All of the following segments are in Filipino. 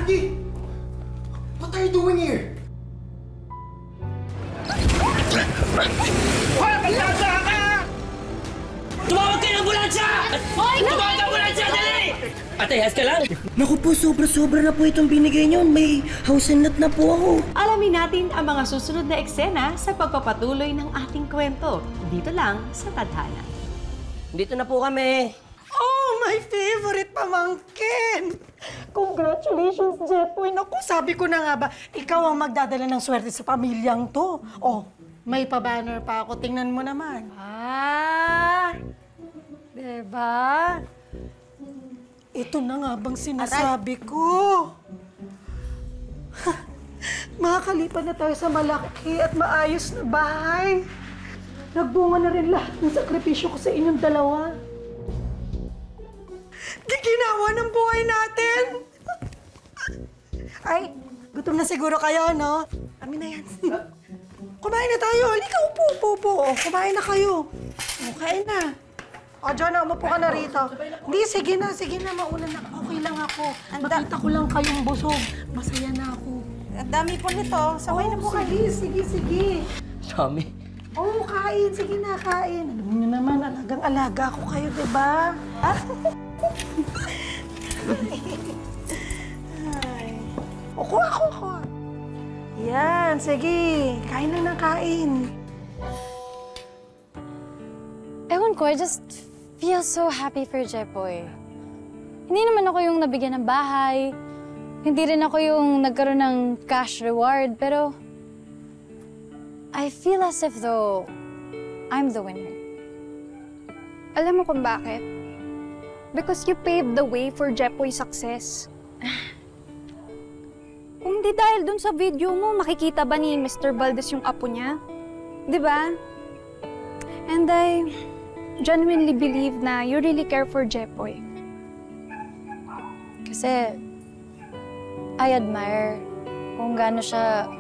Mandy! What are you doing here? Hoy! Ambulansya ka! Tumawag kayo ng ambulansya! Hoy! Tumawag ng ambulansya! Dali! Ate, has ka lang? Naku po, sobra-sobra na po itong binigay niyo. May house and lot na po ako. Alamin natin ang mga susunod na eksena sa pagpapatuloy ng ating kwento. Dito lang sa Tadhana. Dito na po kami. Oh, my favorite pamangkin! Congratulations, Jeffoy. Naku, sabi ko na nga ba, ikaw ang magdadala ng swerte sa pamilyang to. Oh, may pa-banner pa ako. Tingnan mo naman. Diba? Ito na nga bang sinasabi ko? Makakalipan na tayo sa malaki at maayos na bahay. Nagbunga na rin lahat ng sakripisyo ko sa inyong dalawa. Giginawa ng buhay natin! Ay, gutom na siguro kayo, no? Amin na yan. Kumain na tayo. Halika, upo. Kumain na kayo. Kain na. O, Jonah, umupo ka na rito. Hindi, sige na. Mauna na. Okay lang ako. Makita ko lang kayong busog. Masaya na ako. Ang dami po nito. Sabay na po kayo. Sige. Dami. Oo, kain. Sige na, kain. Alam niyo naman, alagang-alaga ako kayo, diba? Ay. Ako. Yan, sige. Kain lang ng kain. Ewan ko, I just feel so happy for Jeffoy. Hindi naman ako yung nabigyan ng bahay. Hindi rin ako yung nagkaroon ng cash reward, pero I feel as if though I'm the winner. Alam mo kung bakit? Because you paved the way for Jeffoy's success. Kung di dahil dun sa video mo, makikita ba ni Mr. Valdez yung apo niya? Di ba? And I genuinely believe na you really care for Jeffoy. Kasi I admire kung gaano siya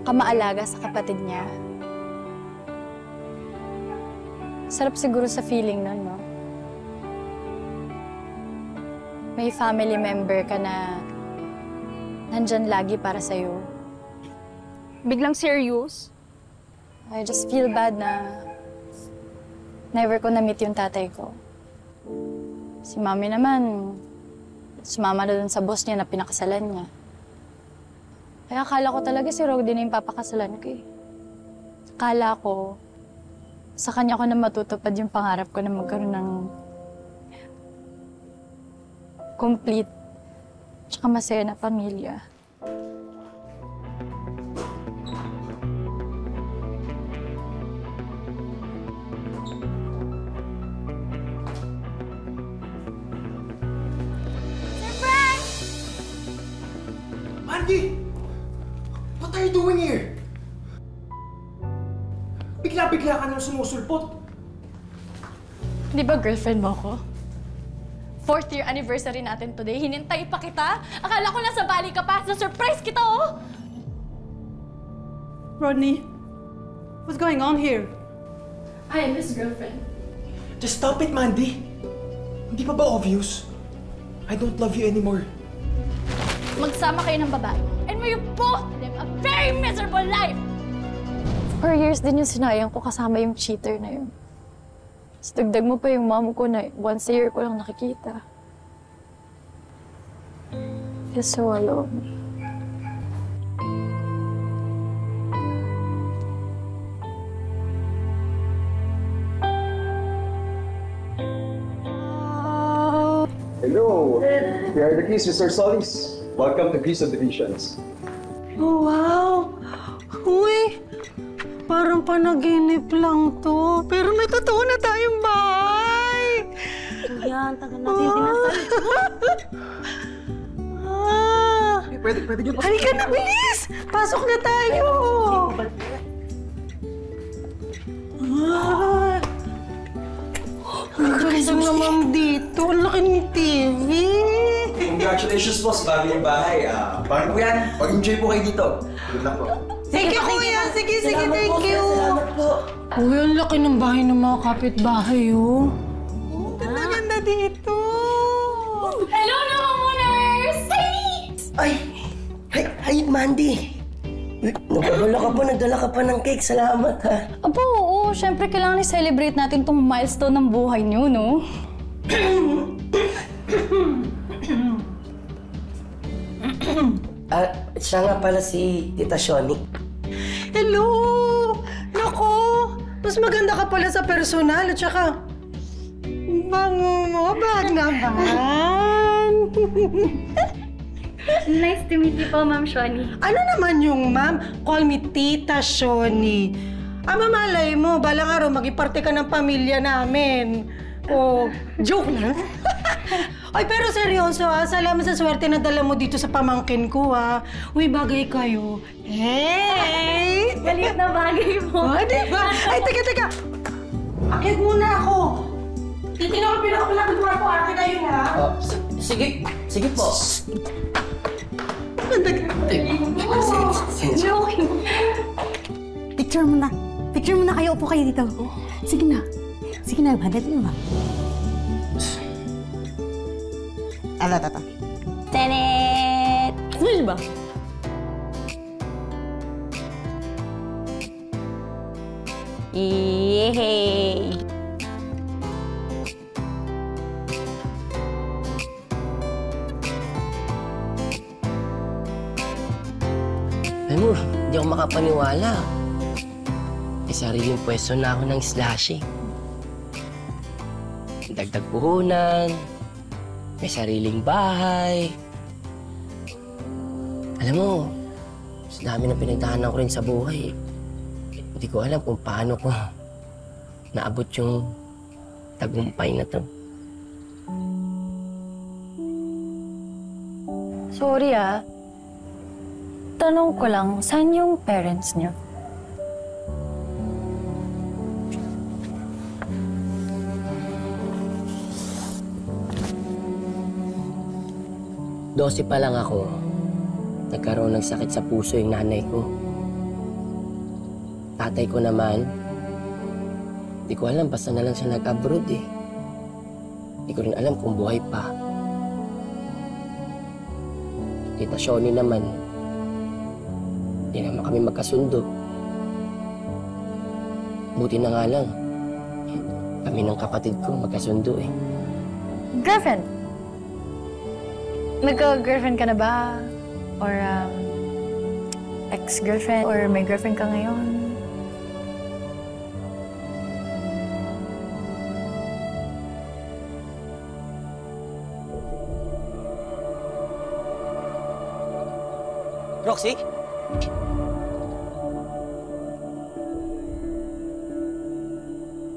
kamaalaga sa kapatid niya. Sarap siguro sa feeling nun, no? May family member ka na nandyan lagi para sa'yo. Biglang serious? I just feel bad na never ko na-meet yung tatay ko. Si mami naman, sumama na dun sa boss niya na pinakasalan niya. Kaya akala ko talaga si Rogdy na yung papakasalan ko eh. Akala ko, sa kanya ko na matutupad yung pangarap ko na magkaroon ng complete tsaka masaya na pamilya. Mandy! What are you doing here? Bigla-bigla ka nang sumusulpot. Di ba girlfriend mo ako? 4th year anniversary natin today. Hinintay pa kita. Akala ko nasa Bali ka pa. Na-surprise kita, oh! Rodney, what's going on here? I am his girlfriend. Just stop it, Mandy. Hindi pa ba obvious? I don't love you anymore. Magsama kayo ng babae. And we both live a very miserable life! 4 years din yung sinayang ko kasama yung cheater na yun. Tapos dagdag mo pa yung mom ko na once a year ko lang nakikita. I feel so alone. Hello! We are the Grease Resort Solis. Welcome to Grease Subdivisions. Oh, wow! Uy! Parang panaginip lang to. Pero may totoo na tayong bahay! Yan, tagal natin pinasal. Pwede nyo pasok. Halika na, bilis! Pasok na tayo! Ang ganda naman dito. Ang laki ng TV. Congratulations po sa bagong bahay. Paano po yan? Mag-enjoy po kayo dito. Good luck po. Thank you, kuya. Sige, thank you. Salamat po. Uy, ang laki ng bahay ng mga kapitbahay, oh. Ganda dito. Hello, no homeowners! Tiny! Ay, Mandy. Nagdala ka pa, nagdala ka pa ng cake. Salamat, ha? Apo, oo. Siyempre, kailangan i-celebrate natin tong milestone ng buhay niyo, no? Siya nga pala si Tita Shoni. Hello! Nako! Mas maganda ka pala sa personal at saka... Bango mo, bag naman! Nice to meet you po, Ma'am Shoni. Ano naman yung ma'am? Call me Tita Shoni. Mamalay mo, balang araw magiparte ka ng pamilya namin. Oh, joke lang. Ay, pero seryoso ha, salamat sa swerte na dala mo dito sa pamangkin ko ha. Uy, bagay kayo. Hey! Galit na bagay mo. Oh, diba? Ay, teka. Akit muna ako. Titignan ko pinakamalaki ko ate kayo ha. Sige po. Joking. Picture muna. Picture muna kayo. Upo kayo dito. Sige na. Sige na, bandit mo ba? Ito. Tenet! Smash ba? Yehey! Alam mo, hindi ako makapaniwala. May sariling pwesto na ako ng slashing. Dagdag puhunan, may sariling bahay. Alam mo, sa dami ng pinagdaanan ko rin sa buhay, hindi ko alam kung paano ko naabot yung tagumpay na to. Sorry tanong ko lang, saan yung parents niyo? Dose pa lang ako, nagkaroon ng sakit sa puso yung nanay ko. Tatay ko naman, di ko alam, basta na lang siya nag-abroad eh. Di ko rin alam kung buhay pa. Tita Shoni naman, di naman kami magkasundo. Buti na nga lang, kami ng kapatid ko magkasundo eh. Girlfriend? Nagka-girlfriend ka na ba? Or ex-girlfriend? Or may girlfriend ka ngayon? Roxy?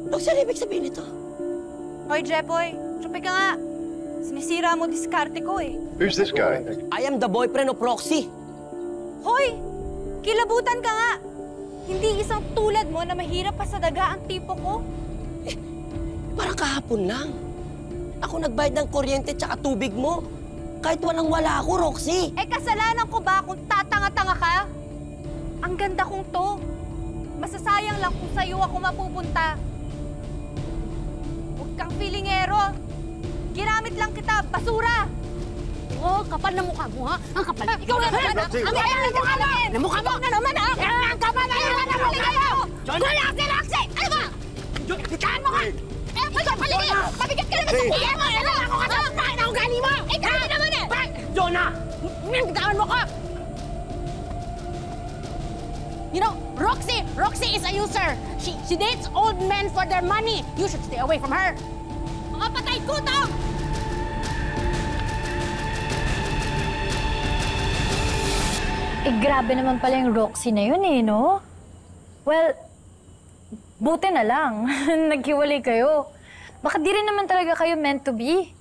Roxy, ano ibig sabihin nito? Hoy, Jepoy. Tsupi ka nga. Sinisira mo diskarte ko eh. Who's this guy? I am the boyfriend of Roxy. Hoy! Kilabutan ka nga! Hindi isang tulad mo na mahirap pa sa daga ang tipo ko. Parang kahapon lang. Ako nagbayad ng kuryente tsaka tubig mo. Kahit walang-wala ako, Roxy. Eh, kasalanan ko ba kung tatanga-tanga ka? Ang ganda kong to. Masasayang lang kung sa'yo ako mapupunta. Huwag kang filingero. Ginamit lang kita, basura! Oh, kapal na mukha mo, ha? Ang kapal. Ikaw na naman, ha? Roxy! Ang kapal na mukha mo! Na mukha mo na naman, ha? Ang kapal na naman kayo! Wala si Roxy! Ano ba? Bitaan mo ka! Eh, paligi! Mabigat ka naman sa kuya mo! Ano ako ka sa pagpahin na ugali mo? Eh, grabe naman eh! Jonah! Bitawan mo ka! You know, Roxy is a user. She dates old men for their money. You should stay away from her. Mga patay kutong! Eh, grabe naman pala yung Roxy na yun eh, no? Well, buti na lang. Naghiwalay kayo. Baka di rin naman talaga kayo meant to be.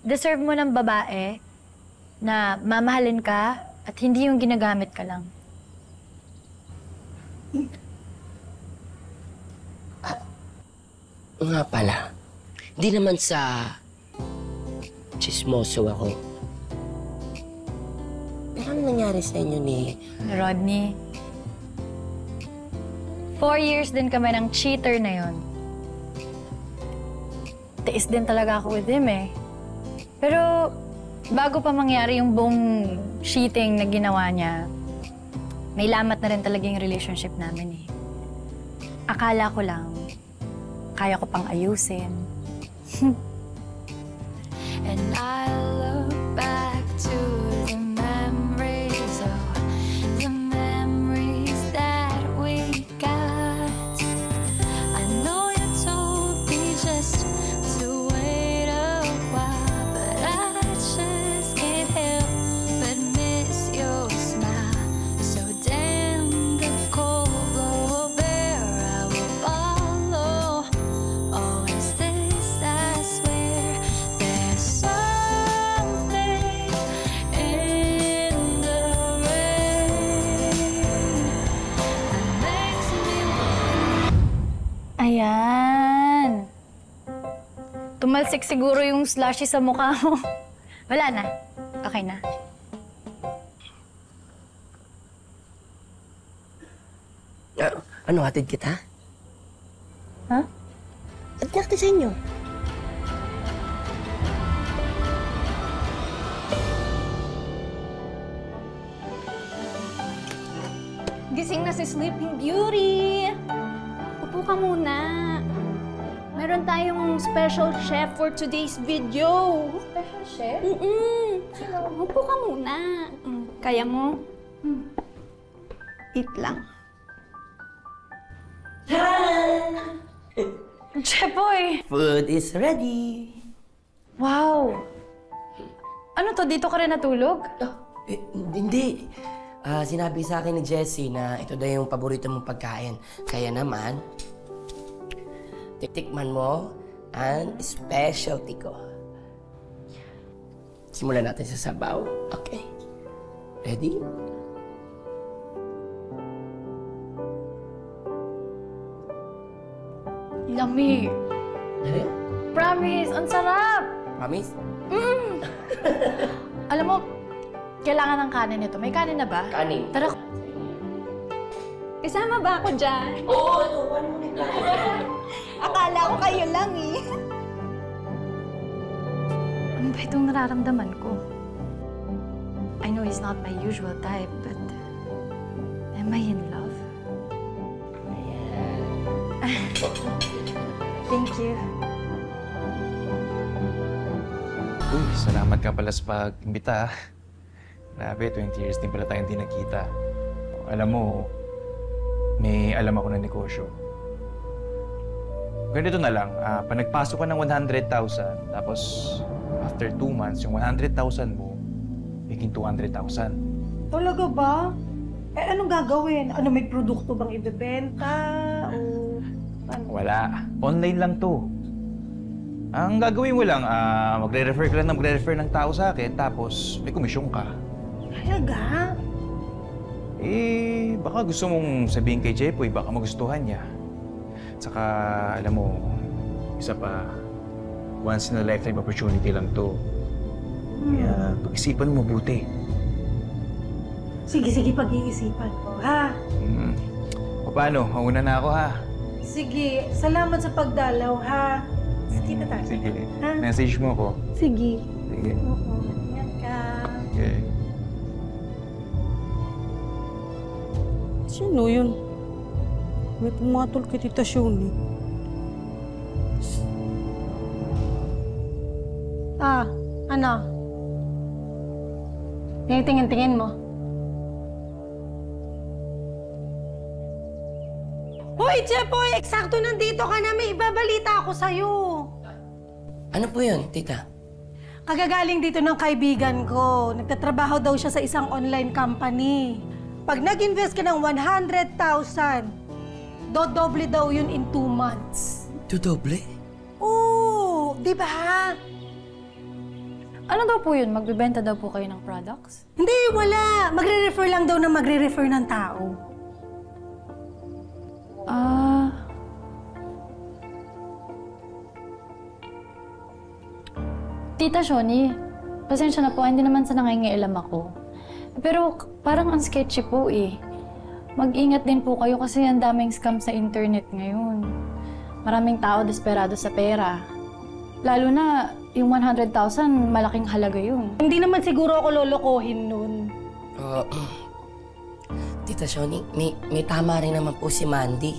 Deserve mo ng babae na mamahalin ka at hindi yung ginagamit ka lang. Nga pala, di naman sa chismoso ako. Pero ano nangyari sa inyo ni... Rodney, 4 years din kami ng cheater na yon. Tiis din talaga ako with him eh. Pero bago pa mangyari yung buong cheating na ginawa niya, may lamat na rin talaga yung relationship namin eh. Akala ko lang, kaya ko pang ayusin. And I look back to the memories that we got. I know you told me just to wait a while, but I just can't help but miss your smile. So damn the cold blow of air I will follow. Always this I swear. There's something in the rain that makes me want. Ayan. Tumalsik siguro yung slushy sa mukha mo. Wala na. Okay na. Ano, hatid kita? Ha? At nakti sa inyo. Gising na si Sleeping Beauty! Upo ka muna. Meron tayong special chef for today's video. Special chef? Upo ka muna. Kaya mo? Eat lang. Chepoy! Food is ready. Wow! Ano to? Dito ka rin natulog? Hindi. Sinabi sa akin ni Jessie na ito daw yung paborito mong pagkain. Kaya naman, titikman mo ang specialty ko. Simulan natin sa sabaw. Okay. Ready? Yummy! Ready? Promise! Ang sarap! Promise? Alam mo, kailangan ng kanin nito. May kanin na ba? Kanin. Tara. Kasama ba ako dyan? Oo, ito. Ano mo nito? Akala ko kayo lang eh. Ano ba itong nararamdaman ko? I know he's not my usual type, but am I in love? Thank you. Uy, salamat ka pala sa pag-imbita. Grabe, 20 years din pala tayong hindi nagkita. Alam mo, may alam ako na negosyo. Ganito na lang, pag nagpasok ka ng 100,000, tapos after 2 months, yung 100,000 mo, maging 200,000. Talaga ba? Eh, anong gagawin? Ano, may produkto bang ibebenta? O ano? Wala. Online lang to. Ang gagawin mo lang, magre-refer ka lang na magre-refer ng tao sa akin, tapos may komisyon ka. Talaga? Eh, baka gusto mong sabihin kay Jepoy, baka magustuhan niya. Tsaka, alam mo, isa pa, once in a lifetime opportunity lang to. Kaya, pag-isipan mo mabuti. Sige, pag-iisipan ko, ha? O paano? Mauna na ako, ha? Sige, salamat sa pagdalaw, ha? Sige na tayo. Sige. Ha? Message mo ako. Sige. Sige. Oo, ingat ka. Okay. Sino yun? May pumatol kay Tita Shoni. Ano? Tingin mo. Hoy, Jepoy! Eksakto nandito ka na. May ibabalita ako sa'yo. Ano po yun, tita? Kagagaling dito ng kaibigan ko. Nagtatrabaho daw siya sa isang online company. Pag nag-invest ka ng 100,000, dodoble daw yun in 2 months. Dodoble? Oo, di ba? Ano daw po yun? Magbibenta daw po kayo ng products? Hindi, wala. Magre-refer lang daw na magre-refer ng tao. Tita Shoni, pasensya na po, hindi naman sa nangingialam ako. Pero parang ang sketchy po eh. Mag-ingat din po kayo kasi ang daming scam sa internet ngayon. Maraming tao desperado sa pera. Lalo na yung 100,000, malaking halaga yun. Hindi naman siguro ako lolokohin nun. Tita Shoni, may tama rin naman po si Mandy.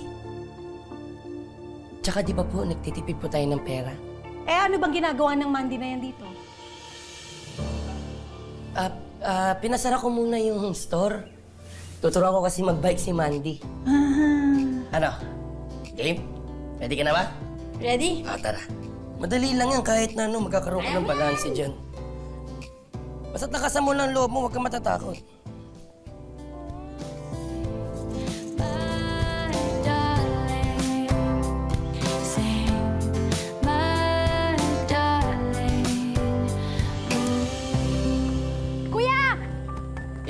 Tsaka di ba po, nagtitipid po tayo ng pera? Eh, ano bang ginagawa ng Mandy na yan dito? Pinasara ko muna yung store. Tuturuan ko kasi mag-bike si Mandy. Ano? Game? Ready ka na ba? Ready? Tara. Madali lang yan kahit na magkakaroon ka ng balanse dyan. Basta't nakasan mo lang loob mo, huwag kang matatakot.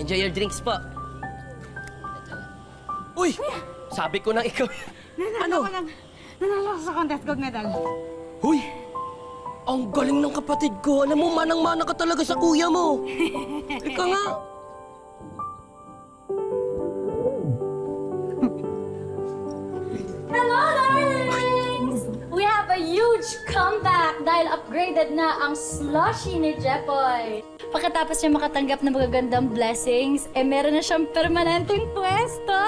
Enjoy your drinks po. Uy! Sabi ko na ikaw. Nanalo ko sa contest gold medal. Uy! Ang galing ng kapatid ko. Alam mo, manang-mana ka talaga sa kuya mo. Ika nga. Hello, darlings! We have a huge comeback dahil upgraded na ang slushie ni Jepoy. Pagkatapos niya makatanggap ng magagandang blessings, meron na siyang permanenteng pwesto!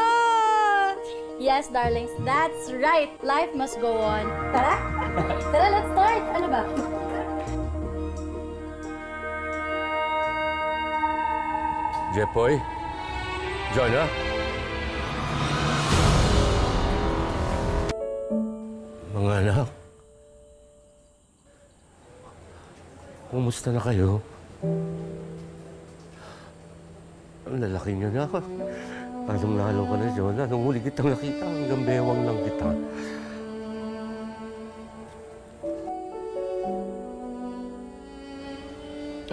Yes, darlings, that's right. Life must go on. Tara? Tara, let's start. Ano ba? Jepoy? Jonah? Mga anak, kumusta na kayo? Ang lalaki niyo na. Lalong-lalo ka na, Jonah. Nung huli kitang nakita, hanggang bewang lang kita.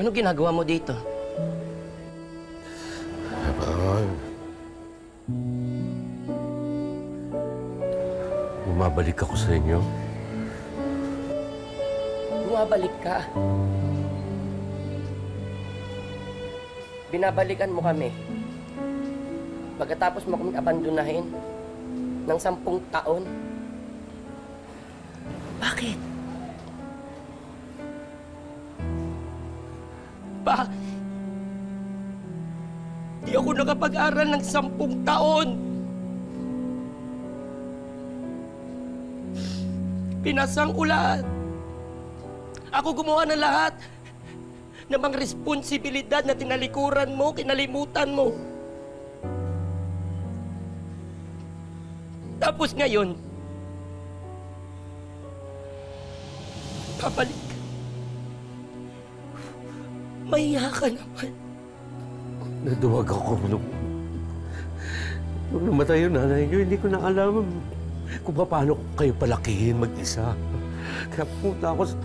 Ano ginagawa mo dito? Bumabalik ako sa inyo. Bumabalik ka. Binabalikan mo kami. Pagkatapos mo kami abandonahin ng 10 taon. Bakit? Di ako nakapag-aral ng 10 taon. Pinasang ulan. Ako gumawa ng lahat ng mga responsibilidad na tinalikuran mo, kinalimutan mo. Tapos ngayon, babalik ka. Mahiya ka naman. Naduwag ako nung namatay yung nanay niyo. Hindi ko na alam kung paano kayo palakihin mag-isa. Kaya pumunta ako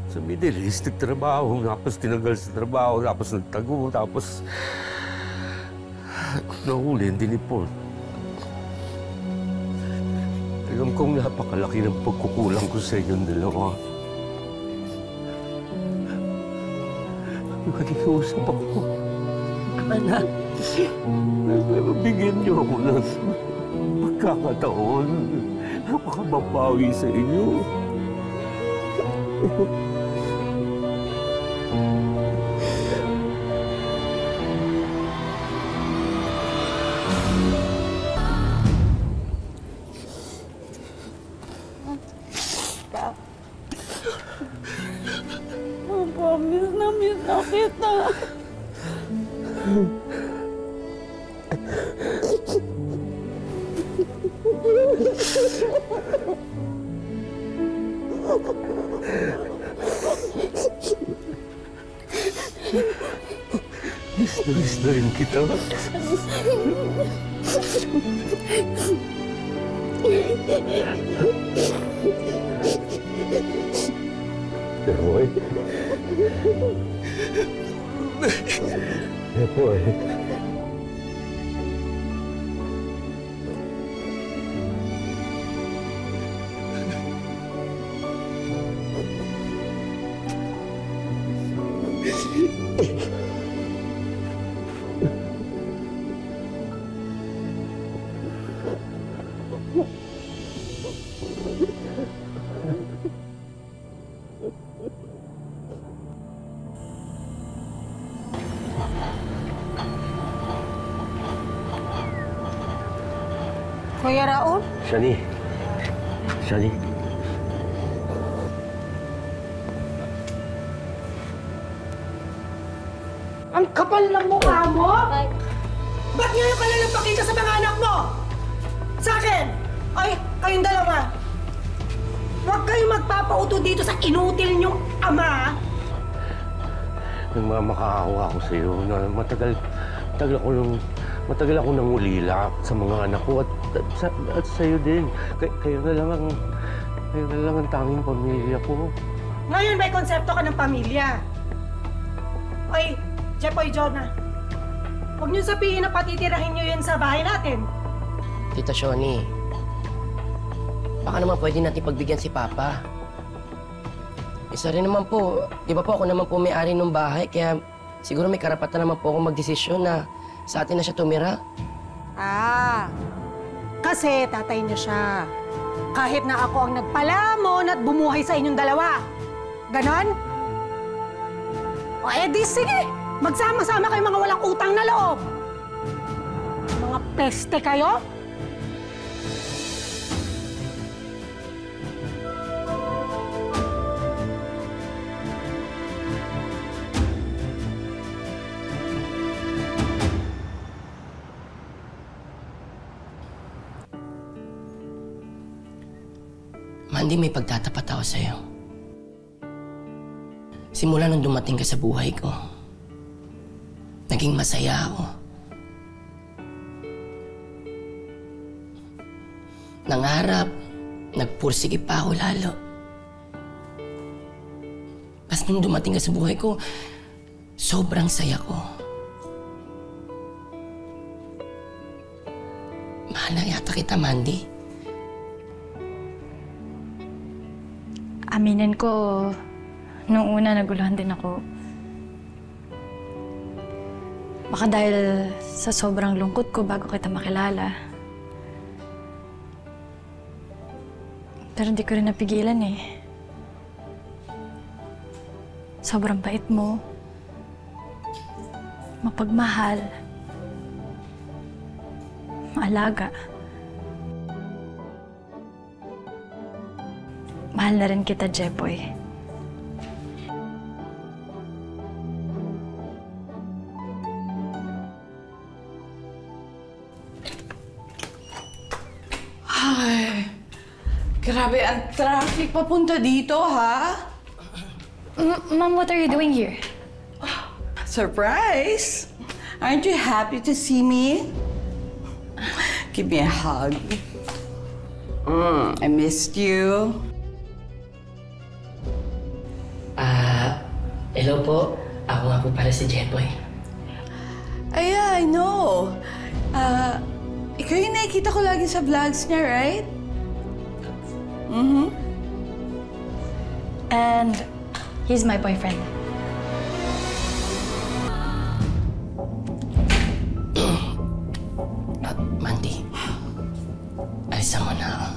sa Middle East, nagtrabaho, tapos tinanggal sa trabaho, tapos nagtago, tapos nahuli, diniport. Alam kong napakalaki ng pagkukulang ko sa inyong dalawa. Mag-iusap ako. Anak, bigyan niyo ako ng pagkakataon na makababawi sa inyo. Promise na miss na kita. Miss na rin kita. Jepoy. Jepoy. Kuya Raul? Shani. Shani. Ang kapal ng mukha mo! Ba't ngayon ka na nagpakita sa mga anak mo? Sa akin! Ay, kayong dalawa! Huwag kayong magpapauto dito sa inutil niyong ama! Nagmamakaawa ako sa iyo na matagal ako nangulila sa mga anak ko at sa iyo din. Kayo na lang ang tanging pamilya ko. Ngayon may konsepto ka ng pamilya. Ay, Jepoy, Jonah. Huwag niyo sabihin na patitirahin niyo yun sa bahay natin. Tita Shoni, baka naman pwede natin pagbigyan si Papa. Isa rin naman po, di ba po ako naman po may-ari ng bahay, kaya siguro may karapatan naman po ako magdesisyon na sa atin na siya tumira. Ah, kasi tatay niyo siya. Kahit na ako ang nagpalamon at bumuhay sa inyong dalawa. Ganon? O edi sige, magsama-sama kayo mga walang utang na loob. Mga peste kayo? Mandy, may pagtatapat ako sa'yo. Simula nung dumating ka sa buhay ko, naging masaya ako. Nangarap, nagpursige pa ako lalo. Tapos nung dumating ka sa buhay ko, sobrang saya ko. Mahal na yata kita, Mandy. Aminin ko, nung una naguluhan din ako. Baka dahil sa sobrang lungkot ko bago kita makilala. Pero hindi ko rin napigilan eh. Sobrang bait mo. Mapagmahal. Maalaga. Mahal na rin kita, Jepoy. Ay, grabe ang traffic papunta dito, ha? Mom, what are you doing here? Surprise! Aren't you happy to see me? Give me a hug. I missed you. Hello po. Ako nga po pala si Jepoy. Yeah, I know. Ikaw yung nakikita ko lagi sa vlogs niya, right? Mm-hmm. And he's my boyfriend. Mandy, alisan mo na ako.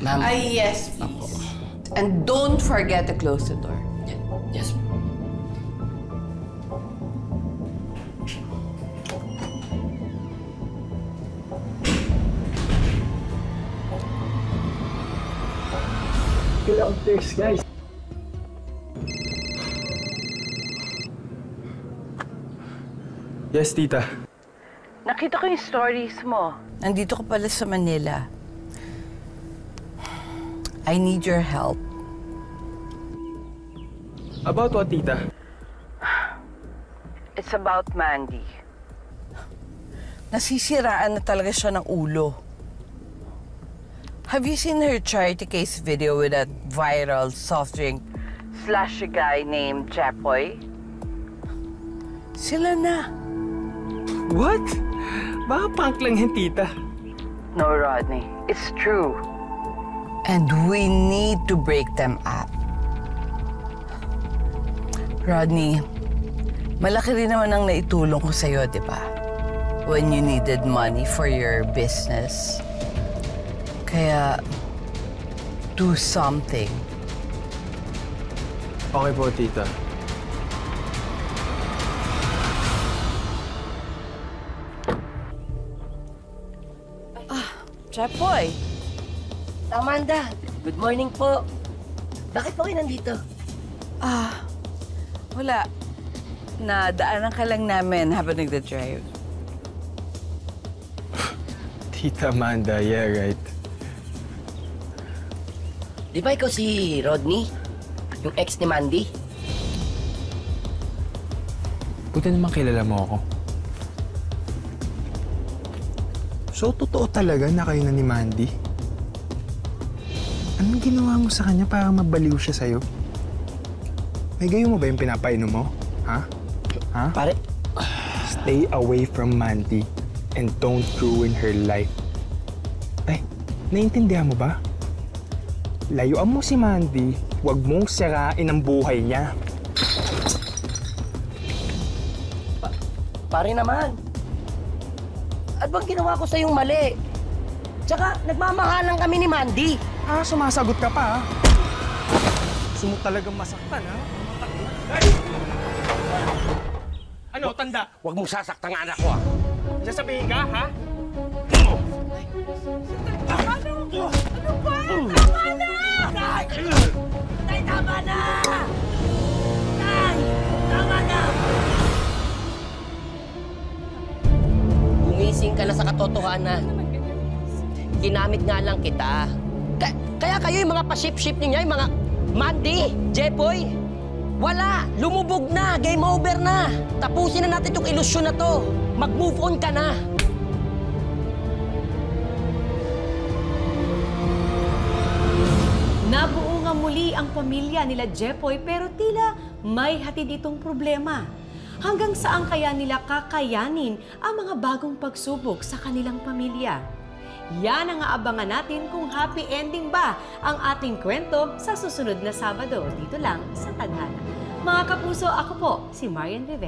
Ma'am. Yes, please. And don't forget to close the door. Yes. Get upstairs, guys. Yes, tita. Nakita ko yung stories mo. Nandito ka pala sa Manila. I need your help. About what, tita? It's about Mandy. Nasisiraan na talaga siya ng ulo. Have you seen her charity case video with that viral soft drink slushy guy named Jepoy? Sila na. What? Baka prank lang yan, tita. No, Rodney. It's true. And we need to break them up. Rodney, malaki rin naman ang naitulong ko sa'yo, di ba? When you needed money for your business. Kaya, do something. Okay po, tita. Jepoy! Amanda, good morning po. Bakit po kayo nandito? Wala. Nadaanan ka lang namin habang nagda-drive. Tita Amanda, yeah, right. Di ba ikaw si Rodney? Yung ex ni Mandy? Buti naman kilala mo ako. So, totoo talaga na kayo na ni Mandy? Anong ginawa mo sa kanya para mabaliw siya sa'yo? May gayo mo ba yung pinapainom mo? Ha? Ha? Pare... Stay away from Mandy and don't ruin her life. Ay, naiintindihan mo ba? Layuan mo si Mandy, huwag mong sirain ang buhay niya. Pare naman. At bang ginawa ko sa'yong mali? Tsaka, nagmamahalan kami ni Mandy. Ah, sumasagot ka pa, ha? Gusto mo talagang masaktan, ha? Ano, tanda? Huwag mong sasaktan ang anak ko, ah. Sasabihin ka, ha? Ano ba? Tama na! Tay, tama na! Tay, tama na! Gumising ka na sa katotohanan. Ginamit nga lang kita. Kaya kayo yung mga pa-ship-ship ninyo, yung mga Mandy, Jepoy, wala! Lumubog na! Game over na! Tapusin na natin itong ilusyon na to! Mag-move on ka na! Nabuo nga muli ang pamilya nila Jepoy pero tila may hatid itong problema. Hanggang saan kaya nila kakayanin ang mga bagong pagsubok sa kanilang pamilya? Yan ang aabangan natin kung happy ending ba ang ating kwento sa susunod na Sabado dito lang sa Tadhana. Mga kapuso, ako po si Marian Rivera.